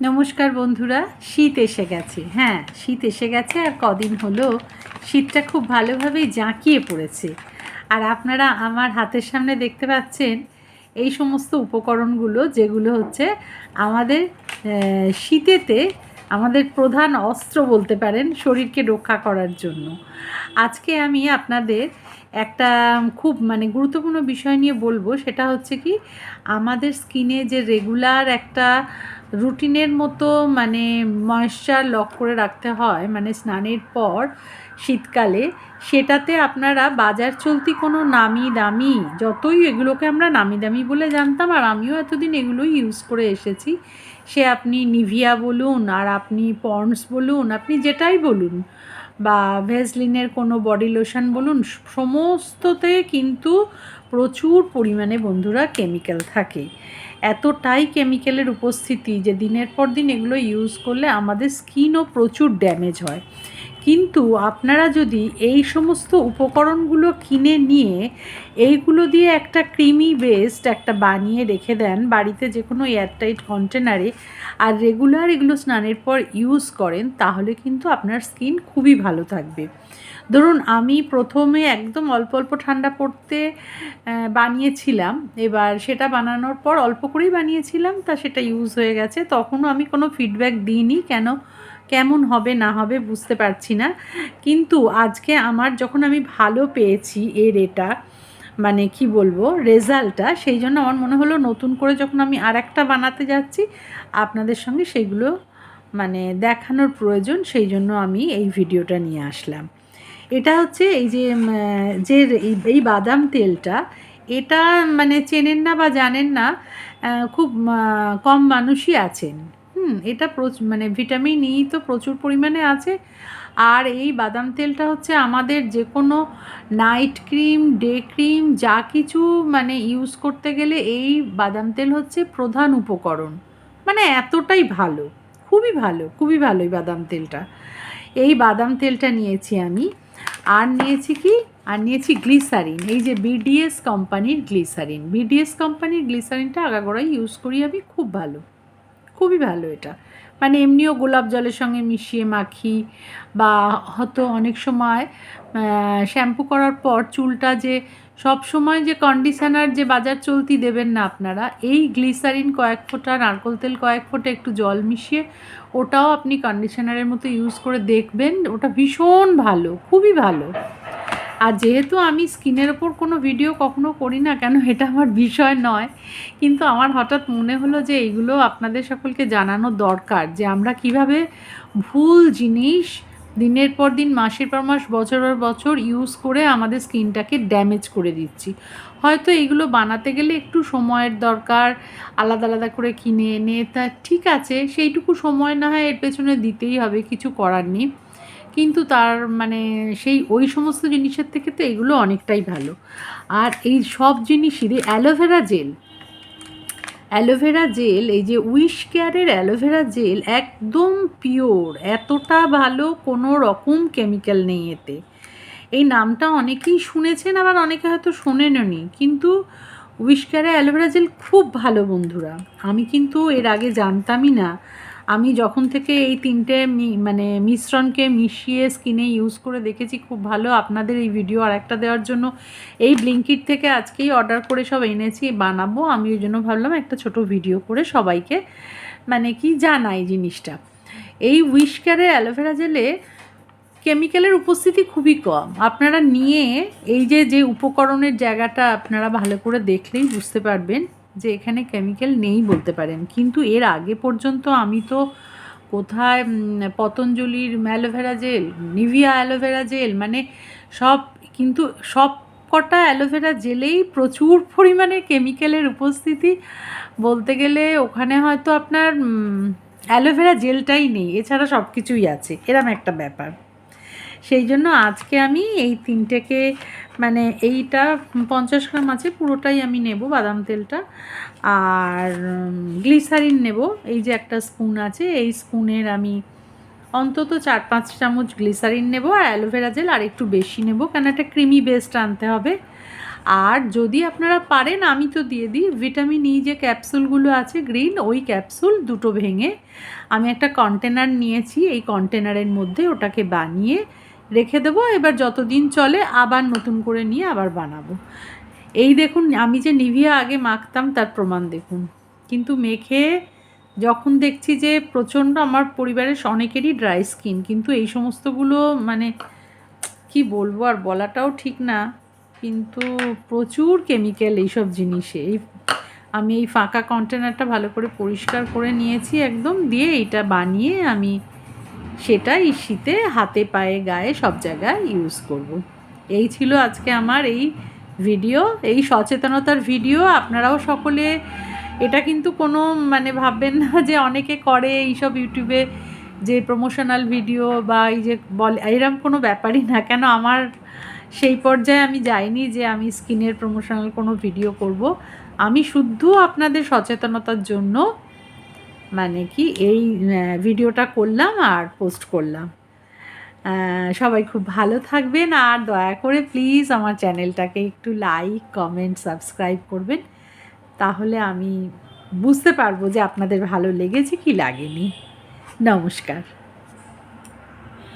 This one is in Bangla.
নমস্কার বন্ধুরা, শীত এসে গেছে। হ্যাঁ, শীত এসে গেছে আর কদিন হলো শীতটা খুব ভালোভাবেই জাঁকিয়ে পড়েছে। আর আপনারা আমার হাতের সামনে দেখতে পাচ্ছেন এই সমস্ত উপকরণগুলো, যেগুলো হচ্ছে আমাদের শীতেতে আমাদের প্রধান অস্ত্র বলতে পারেন, শরীরকে রক্ষা করার জন্য। আজকে আমি আপনাদের একটা খুব গুরুত্বপূর্ণ বিষয় নিয়ে বলবো। সেটা হচ্ছে কি, আমাদের স্কিনে যে রেগুলার একটা রুটিনের মতো ময়েশ্চার লক করে রাখতে হয়, স্নানের পর শীতকালে, সেটাতে আপনারা বাজার চলতি কোনো নামি দামি, যতই এগুলোকে আমরা নামি দামি বলে জানতাম, আর আমিও এতদিন এগুলোই ইউজ করে এসেছি, সে আপনি নিভিয়া বলুন, আর আপনি পন্ডস বলুন, আপনি যেটাই বলুন, বা ভেসলিনের কোনো বডি লোশন বলুন, সমস্ততে কিন্তু প্রচুর পরিমাণে বন্ধুরা কেমিক্যাল থাকে। এতটাই কেমিক্যালের উপস্থিতি যে দিনের পর দিন এগুলো ইউজ করলে আমাদের স্কিনও প্রচুর ড্যামেজ হয়। কিন্তু আপনারা যদি এই সমস্ত উপকরণগুলো কিনে নিয়ে এইগুলো দিয়ে একটা ক্রিমি বেস্ট একটা বানিয়ে রেখে দেন বাড়িতে যে কোনো এয়ারটাইট কন্টেনারে, আর রেগুলার এগুলো স্নানের পর ইউজ করেন, তাহলে কিন্তু আপনার স্কিন খুবই ভালো থাকবে। ধরুন, আমি প্রথমে একদম অল্প অল্প ঠান্ডা পড়তে বানিয়েছিলাম। এবার সেটা বানানোর পর অল্প করেই বানিয়েছিলাম, তা সেটা ইউজ হয়ে গেছে। তখনও আমি কোনো ফিডব্যাক দিইনি, কেমন হবে না হবে বুঝতে পারছি না। কিন্তু আজকে আমার যখন আমি ভালো পেয়েছি এটা কি বলবো, রেজাল্টটা, সেই জন্য আমার মনে হলো নতুন করে যখন আমি আর একটা বানাতে যাচ্ছি, আপনাদের সঙ্গে সেগুলো দেখানোর প্রয়োজন। সেই জন্য আমি এই ভিডিওটা নিয়ে আসলাম। এটা হচ্ছে এই যে যে এই বাদাম তেলটা, এটা চেনেন না বা জানেন না খুব কম মানুষই আছেন। এটা ভিটামিন ই তো প্রচুর পরিমাণে আছে। আর এই বাদাম তেলটা হচ্ছে আমাদের যে কোনো নাইট ক্রিম, ডে ক্রিম, যা কিছু ইউজ করতে গেলে এই বাদাম তেল হচ্ছে প্রধান উপকরণ। এতটাই ভালো, খুবই ভালো, খুবই ভালো এই বাদাম তেলটা। এই বাদাম তেলটা নিয়েছি আমি। আর নিয়েছি কি, আর নিয়েছি গ্লিসারিন। এই যে বিডিএস কোম্পানির গ্লিসারিন, বিডিএস কোম্পানির গ্লিসারিনটা আগাগোড়াই ইউজ করি আমি, খুব ভালো, খুবই ভালো। এটা এমনিও গোলাপ জলের সঙ্গে মিশিয়ে মাখি, বা হয়তো অনেক সময় শ্যাম্পু করার পর চুলটা যে সব সময় যে কন্ডিশনার যে বাজার চলতি দেবেন না আপনারা, এই গ্লিসারিন কয়েক ফোঁটা, নারকেল তেল কয়েক ফোঁটা, একটু জল মিশিয়ে ওটাও আপনি কন্ডিশনারের মতো ইউজ করে দেখবেন। ওটা ভীষণ ভালো, খুবই ভালো। আর যেহেতু আমি স্কিনের ওপর কোনো ভিডিও কখনো করি না, কেন এটা আমার বিষয় নয়, কিন্তু আমার হঠাৎ মনে হলো যে এইগুলো আপনাদের সকলকে জানানো দরকার, যে আমরা কিভাবে ভুল জিনিস দিনের পর দিন, মাসের পর মাস, বছর পর বছর ইউজ করে আমাদের স্কিনটাকে ড্যামেজ করে দিচ্ছি। হয়তো এগুলো বানাতে গেলে একটু সময়ের দরকার, আলাদা আলাদা করে কিনে এনে, তা ঠিক আছে, সেইটুকু সময় না হয় এর পেছনে দিতেই হবে, কিছু করার নেই। কিন্তু তার সেই ওই সমস্ত জিনিসের থেকে তো এগুলো অনেকটাই ভালো। আর এই সব জিনিসেরই অ্যালোভেরা জেল, অ্যালোভেরা জেল, এই যে উইশ কেয়ারের অ্যালোভেরা জেল একদম পিওর, এতটা ভালো, কোনো রকম কেমিক্যাল নেই এতে। এই নামটা অনেকেই শুনেছেন, আবার অনেকে হয়তো শোনেননি, কিন্তু উইশ কেয়ারের অ্যালোভেরা জেল খুব ভালো বন্ধুরা। আমি কিন্তু এর আগে জানতামই না। আমি যখন থেকে এই তিনটে মিশ্রণকে মিশিয়ে স্কিনে ইউজ করে দেখেছি, খুব ভালো। আপনাদের এই ভিডিও আর একটা দেওয়ার জন্য এই ব্লিঙ্কিট থেকে আজকেই অর্ডার করে সব এনেছি, বানাবো আমি। ওই জন্য ভাবলাম একটা ছোট ভিডিও করে সবাইকে কি জানাই জিনিসটা। এই উইশ কেয়ারের অ্যালোভেরা জেলে কেমিক্যালের উপস্থিতি খুবই কম। আপনারা নিয়ে এই যে উপকরণের জায়গাটা আপনারা ভালো করে দেখলেই বুঝতে পারবেন যে এখানে কেমিক্যাল নেই বলতে পারেন। কিন্তু এর আগে পর্যন্ত আমি তো কোথায় পতঞ্জলির aloe vera gel, Nivea aloe vera gel, সব, কিন্তু সব কটা অ্যালোভেরা জেলেই প্রচুর পরিমাণে কেমিক্যালের উপস্থিতি। বলতে গেলে ওখানে হয়তো আপনার অ্যালোভেরা জেলটাই নেই, এছাড়া সব কিছুই আছে, এরম একটা ব্যাপার। সেই জন্য আজকে আমি এই তিনটেকে এইটা 50 গ্রাম আছে, পুরোটাই আমি নেব বাদাম তেলটা। আর গ্লিসারিন নেব, এই যে একটা স্পুন আছে, এই স্পুনের আমি অন্তত 4-5 চামচ গ্লিসারিন নেব। আর অ্যালোভেরা জেল আর একটু বেশি নেব, কেন একটা ক্রিমি বেস্ট আনতে হবে। আর যদি আপনারা পারেন, আমি তো দিয়ে দিই, ভিটামিন ই যে ক্যাপসুলগুলো আছে গ্রিন, ওই ক্যাপসুল দুটো ভেঙে আমি একটা কন্টেনার নিয়েছি, এই কন্টেনারের মধ্যে ওটাকে বানিয়ে রেখে দেবো। এবার যতদিন চলে আবার নতুন করে নিয়ে আবার বানাবো। এই দেখুন, আমি যে নিভিয়া আগে মাখতাম তার প্রমাণ দেখুন। কিন্তু মেখে যখন দেখছি যে প্রচণ্ড, আমার পরিবারের অনেকেরই ড্রাই স্কিন, কিন্তু এই সমস্তগুলো মানে কি বলবো, আর বলাটাও ঠিক না, কিন্তু প্রচুর কেমিক্যাল এইসব জিনিসে। আমি এই ফাঁকা কন্টেনারটা ভালো করে পরিষ্কার করে নিয়েছি একদম, দিয়ে এইটা বানিয়ে আমি সেটা এই শীতে হাতে পায়ে গায়ে সব জায়গায় ইউজ করব। এই ছিল আজকে আমার এই ভিডিও, এই সচেতনতার ভিডিও। আপনারাও সকলে, এটা কিন্তু কোনো মানে ভাববেন না যে অনেকে করে এইসব ইউটিউবে যে প্রমোশনাল ভিডিও বা এই যে বলে, এরকম কোনো ব্যাপারই না। কেন আমার সেই পর্যায়ে আমি যাইনি যে আমি স্কিনের প্রমোশনাল কোনো ভিডিও করব। আমি শুদ্ধ আপনাদের সচেতনতার জন্য মানে কি এই ভিডিওটা করলাম আর পোস্ট করলাম। সবাই খুব ভালো থাকবেন, আর দয়া করে প্লিজ আমার চ্যানেলটাকে একটু লাইক, কমেন্ট, সাবস্ক্রাইব করবেন। তাহলে আমি বুঝতে পারবো যে আপনাদের ভালো লেগেছে কি লাগেনি। নমস্কার।